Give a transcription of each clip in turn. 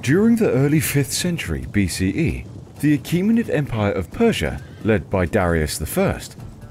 During the early 5th century BCE, the Achaemenid Empire of Persia, led by Darius I,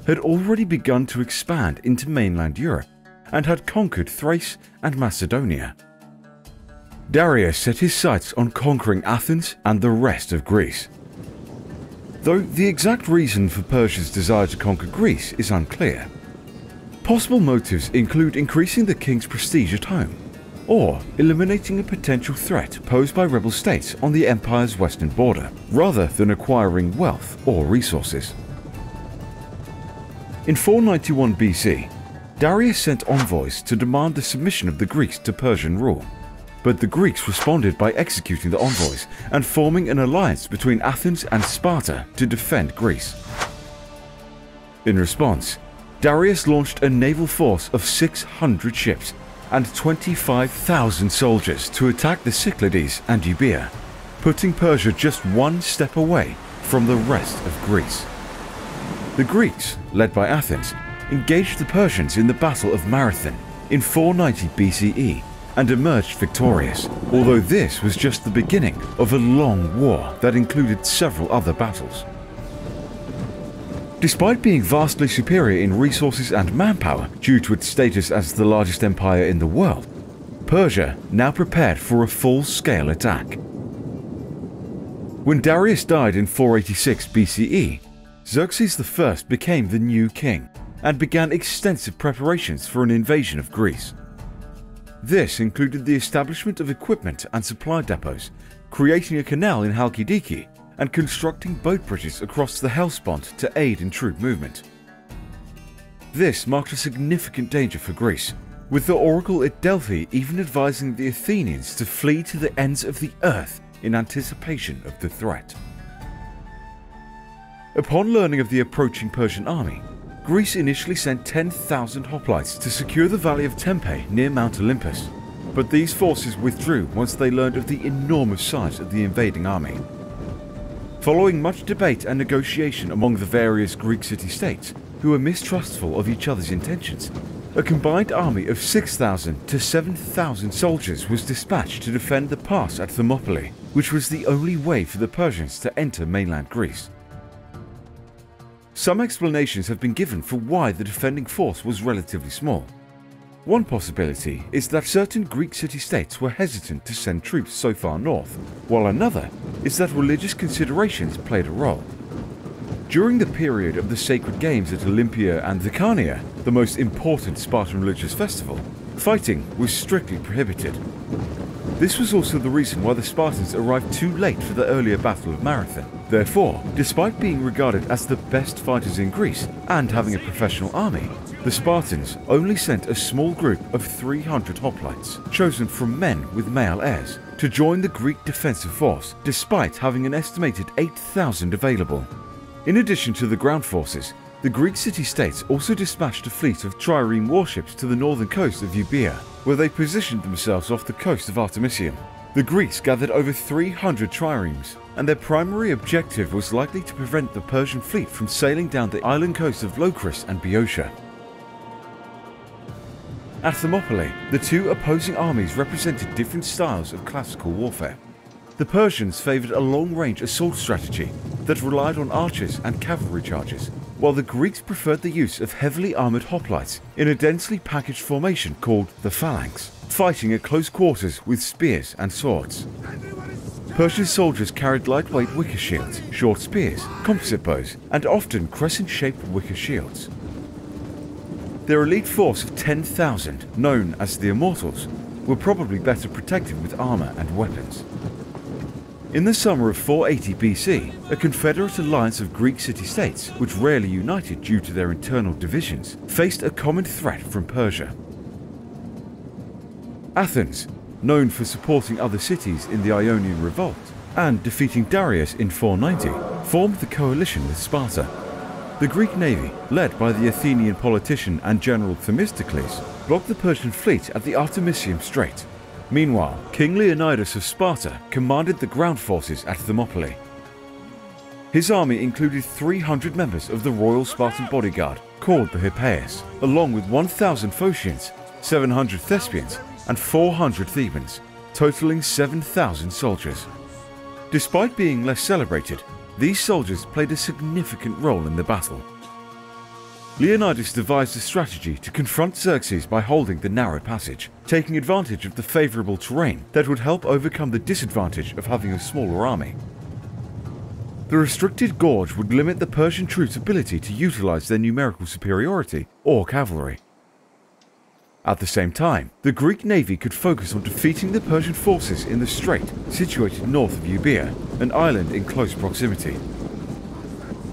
had already begun to expand into mainland Europe and had conquered Thrace and Macedonia. Darius set his sights on conquering Athens and the rest of Greece. Though the exact reason for Persia's desire to conquer Greece is unclear. Possible motives include increasing the king's prestige at home, or eliminating a potential threat posed by rebel states on the empire's western border, rather than acquiring wealth or resources. In 491 BC, Darius sent envoys to demand the submission of the Greeks to Persian rule, but the Greeks responded by executing the envoys and forming an alliance between Athens and Sparta to defend Greece. In response, Darius launched a naval force of 600 ships and 25,000 soldiers to attack the Cyclades and Euboea, putting Persia just one step away from the rest of Greece. The Greeks, led by Athens, engaged the Persians in the Battle of Marathon in 490 BCE and emerged victorious, although this was just the beginning of a long war that included several other battles. Despite being vastly superior in resources and manpower due to its status as the largest empire in the world, Persia now prepared for a full-scale attack. When Darius died in 486 BCE, Xerxes I became the new king and began extensive preparations for an invasion of Greece. This included the establishment of equipment and supply depots, creating a canal in Halkidiki, and constructing boat bridges across the Hellespont to aid in troop movement. This marked a significant danger for Greece, with the oracle at Delphi even advising the Athenians to flee to the ends of the earth in anticipation of the threat. Upon learning of the approaching Persian army, Greece initially sent 10,000 hoplites to secure the valley of Tempe near Mount Olympus, but these forces withdrew once they learned of the enormous size of the invading army. Following much debate and negotiation among the various Greek city-states, who were mistrustful of each other's intentions, a combined army of 6,000 to 7,000 soldiers was dispatched to defend the pass at Thermopylae, which was the only way for the Persians to enter mainland Greece. Some explanations have been given for why the defending force was relatively small. One possibility is that certain Greek city-states were hesitant to send troops so far north, while another is that religious considerations played a role. During the period of the sacred games at Olympia and the Carnea, the most important Spartan religious festival, fighting was strictly prohibited. This was also the reason why the Spartans arrived too late for the earlier Battle of Marathon. Therefore, despite being regarded as the best fighters in Greece and having a professional army, the Spartans only sent a small group of 300 hoplites, chosen from men with male heirs, to join the Greek defensive force, despite having an estimated 8,000 available. In addition to the ground forces, the Greek city-states also dispatched a fleet of trireme warships to the northern coast of Euboea, where they positioned themselves off the coast of Artemisium. The Greeks gathered over 300 triremes, and their primary objective was likely to prevent the Persian fleet from sailing down the island coast of Locris and Boeotia. At Thermopylae, the two opposing armies represented different styles of classical warfare. The Persians favoured a long-range assault strategy that relied on archers and cavalry charges, while the Greeks preferred the use of heavily armoured hoplites in a densely packaged formation called the phalanx, fighting at close quarters with spears and swords. Persia's soldiers carried lightweight wicker shields, short spears, composite bows, and often crescent-shaped wicker shields. Their elite force of 10,000, known as the Immortals, were probably better protected with armour and weapons. In the summer of 480 BC, a confederate alliance of Greek city-states, which rarely united due to their internal divisions, faced a common threat from Persia. Athens, known for supporting other cities in the Ionian Revolt and defeating Darius in 490, formed the coalition with Sparta. The Greek navy, led by the Athenian politician and general Themistocles, blocked the Persian fleet at the Artemisium Strait. Meanwhile, King Leonidas of Sparta commanded the ground forces at Thermopylae. His army included 300 members of the royal Spartan bodyguard, called the Hippeis, along with 1,000 Phocians, 700 Thespians, and 400 Thebans, totaling 7,000 soldiers. Despite being less celebrated, these soldiers played a significant role in the battle. Leonidas devised a strategy to confront Xerxes by holding the narrow passage, taking advantage of the favourable terrain that would help overcome the disadvantage of having a smaller army. The restricted gorge would limit the Persian troops' ability to utilise their numerical superiority or cavalry. At the same time, the Greek navy could focus on defeating the Persian forces in the strait situated north of Euboea, an island in close proximity.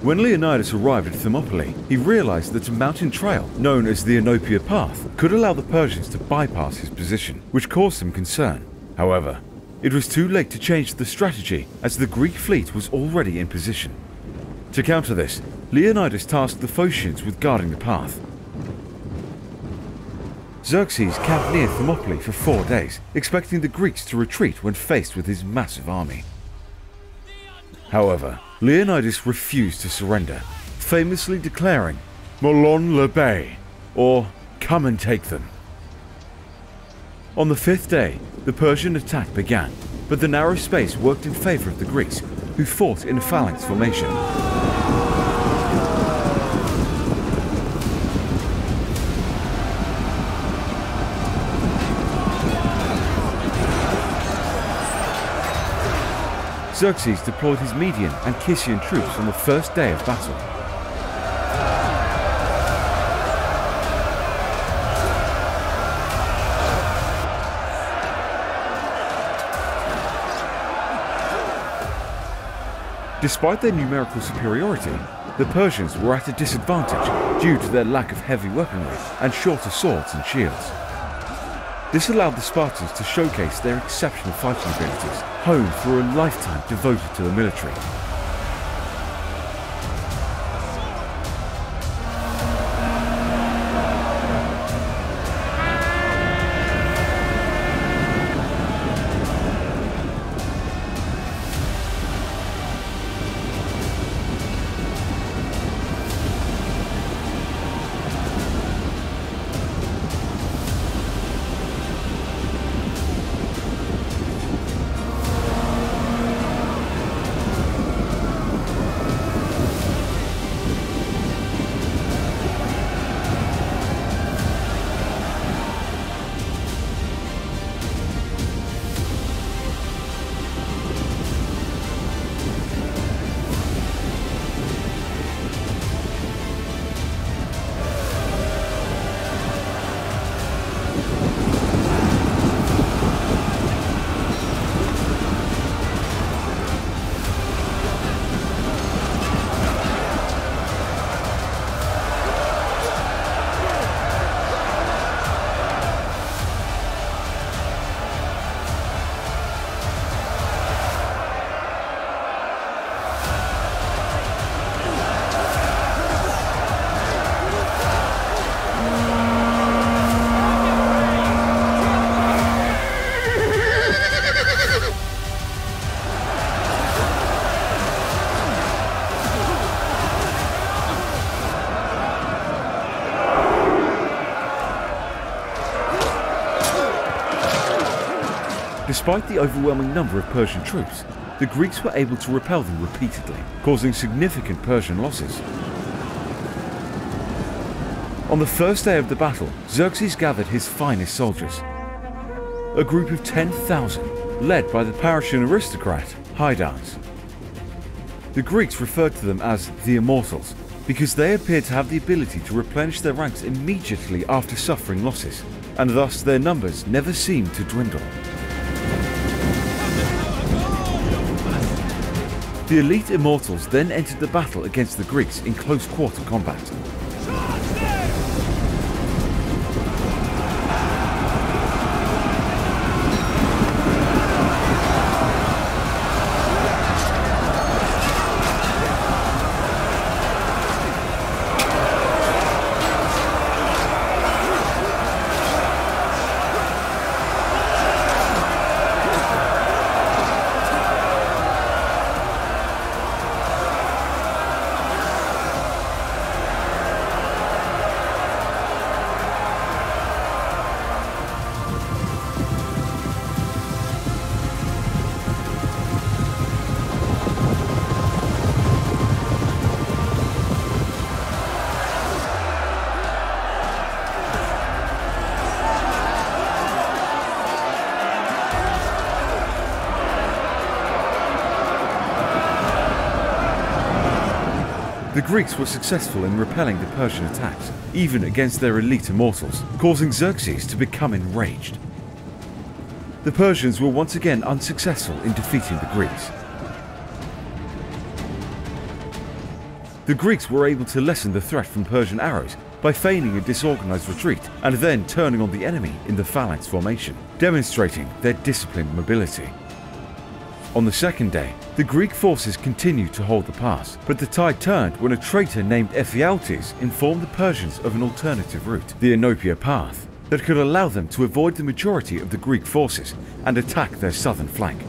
When Leonidas arrived at Thermopylae, he realized that a mountain trail, known as the Oenopian Path, could allow the Persians to bypass his position, which caused him concern. However, it was too late to change the strategy, as the Greek fleet was already in position. To counter this, Leonidas tasked the Phocians with guarding the path. Xerxes camped near Thermopylae for 4 days, expecting the Greeks to retreat when faced with his massive army. However, Leonidas refused to surrender, famously declaring, "Molon Lebay," or "Come and take them." On the 5th day, the Persian attack began, but the narrow space worked in favour of the Greeks, who fought in a phalanx formation. Xerxes deployed his Median and Kissian troops on the first day of battle. Despite their numerical superiority, the Persians were at a disadvantage due to their lack of heavy weaponry and shorter swords and shields. This allowed the Spartans to showcase their exceptional fighting abilities, honed through a lifetime devoted to the military. Despite the overwhelming number of Persian troops, the Greeks were able to repel them repeatedly, causing significant Persian losses. On the first day of the battle, Xerxes gathered his finest soldiers. A group of 10,000, led by the Parisian aristocrat, Hydarnes. The Greeks referred to them as the Immortals, because they appeared to have the ability to replenish their ranks immediately after suffering losses, and thus their numbers never seemed to dwindle. The elite Immortals then entered the battle against the Greeks in close-quarter combat. The Greeks were successful in repelling the Persian attacks, even against their elite immortals, causing Xerxes to become enraged. The Persians were once again unsuccessful in defeating the Greeks. The Greeks were able to lessen the threat from Persian arrows by feigning a disorganized retreat and then turning on the enemy in the phalanx formation, demonstrating their disciplined mobility. On the second day, the Greek forces continued to hold the pass, but the tide turned when a traitor named Ephialtes informed the Persians of an alternative route, the Oenopian Path, that could allow them to avoid the majority of the Greek forces and attack their southern flank.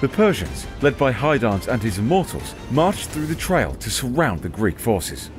The Persians, led by Hydarnes and his immortals, marched through the trail to surround the Greek forces.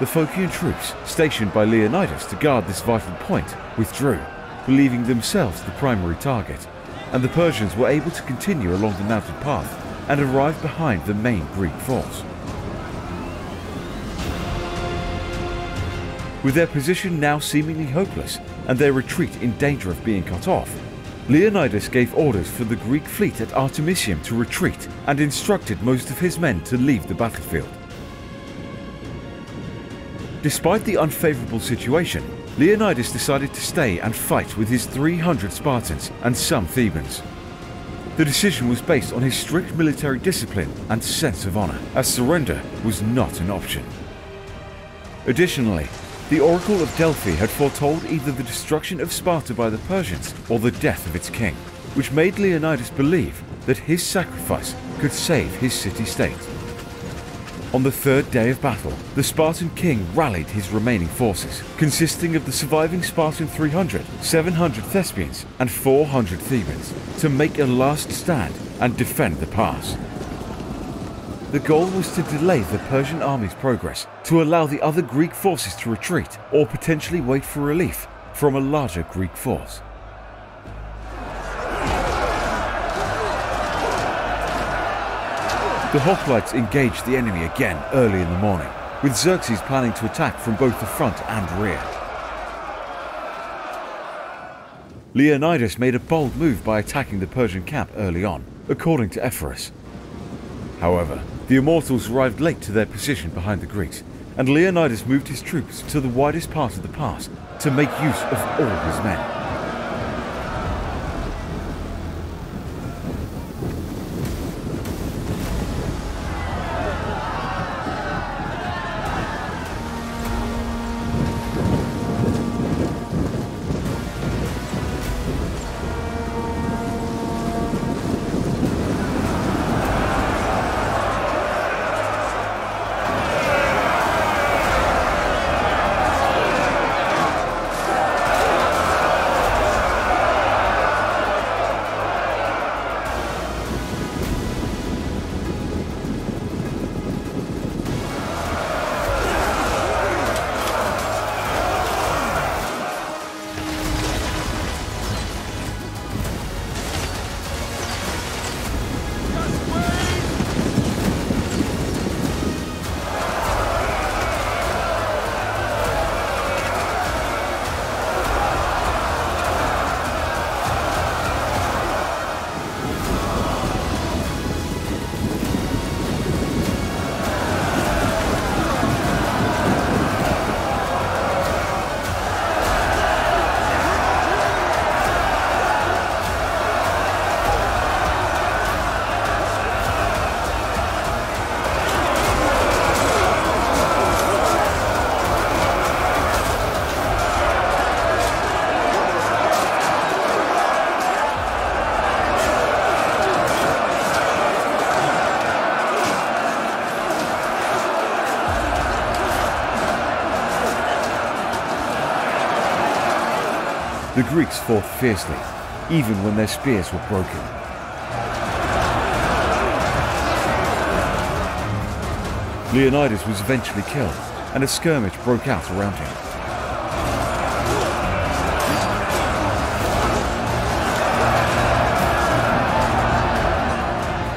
The Phocian troops, stationed by Leonidas to guard this vital point, withdrew, believing themselves the primary target, and the Persians were able to continue along the mountain path and arrive behind the main Greek force. With their position now seemingly hopeless and their retreat in danger of being cut off, Leonidas gave orders for the Greek fleet at Artemisium to retreat and instructed most of his men to leave the battlefield. Despite the unfavorable situation, Leonidas decided to stay and fight with his 300 Spartans and some Thebans. The decision was based on his strict military discipline and sense of honor, as surrender was not an option. Additionally, the Oracle of Delphi had foretold either the destruction of Sparta by the Persians or the death of its king, which made Leonidas believe that his sacrifice could save his city-state. On the third day of battle, the Spartan king rallied his remaining forces, consisting of the surviving Spartan 300, 700 Thespians, and 400 Thebans, to make a last stand and defend the pass. The goal was to delay the Persian army's progress, to allow the other Greek forces to retreat or potentially wait for relief from a larger Greek force. The hoplites engaged the enemy again early in the morning, with Xerxes planning to attack from both the front and rear. Leonidas made a bold move by attacking the Persian camp early on, according to Ephorus. However, the Immortals arrived late to their position behind the Greeks, and Leonidas moved his troops to the widest part of the pass to make use of all his men. The Greeks fought fiercely, even when their spears were broken. Leonidas was eventually killed, and a skirmish broke out around him.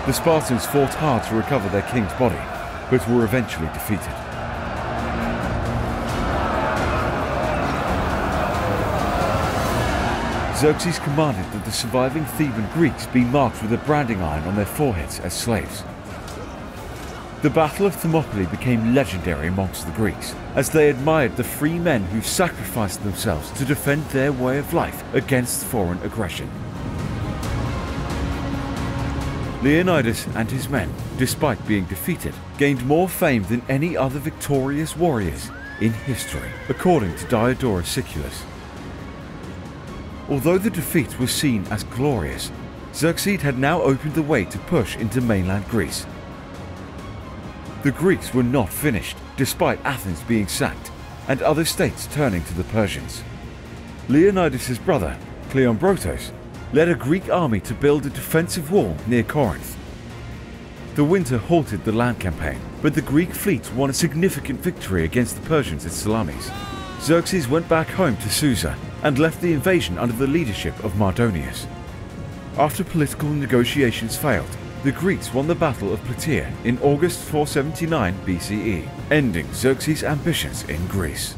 The Spartans fought hard to recover their king's body, but were eventually defeated. Xerxes commanded that the surviving Theban Greeks be marked with a branding iron on their foreheads as slaves. The Battle of Thermopylae became legendary amongst the Greeks, as they admired the free men who sacrificed themselves to defend their way of life against foreign aggression. Leonidas and his men, despite being defeated, gained more fame than any other victorious warriors in history, according to Diodorus Siculus. Although the defeat was seen as glorious, Xerxes had now opened the way to push into mainland Greece. The Greeks were not finished, despite Athens being sacked and other states turning to the Persians. Leonidas' brother, Cleombrotus, led a Greek army to build a defensive wall near Corinth. The winter halted the land campaign, but the Greek fleet won a significant victory against the Persians at Salamis. Xerxes went back home to Susa and left the invasion under the leadership of Mardonius. After political negotiations failed, the Greeks won the Battle of Plataea in August 479 BCE, ending Xerxes' ambitions in Greece.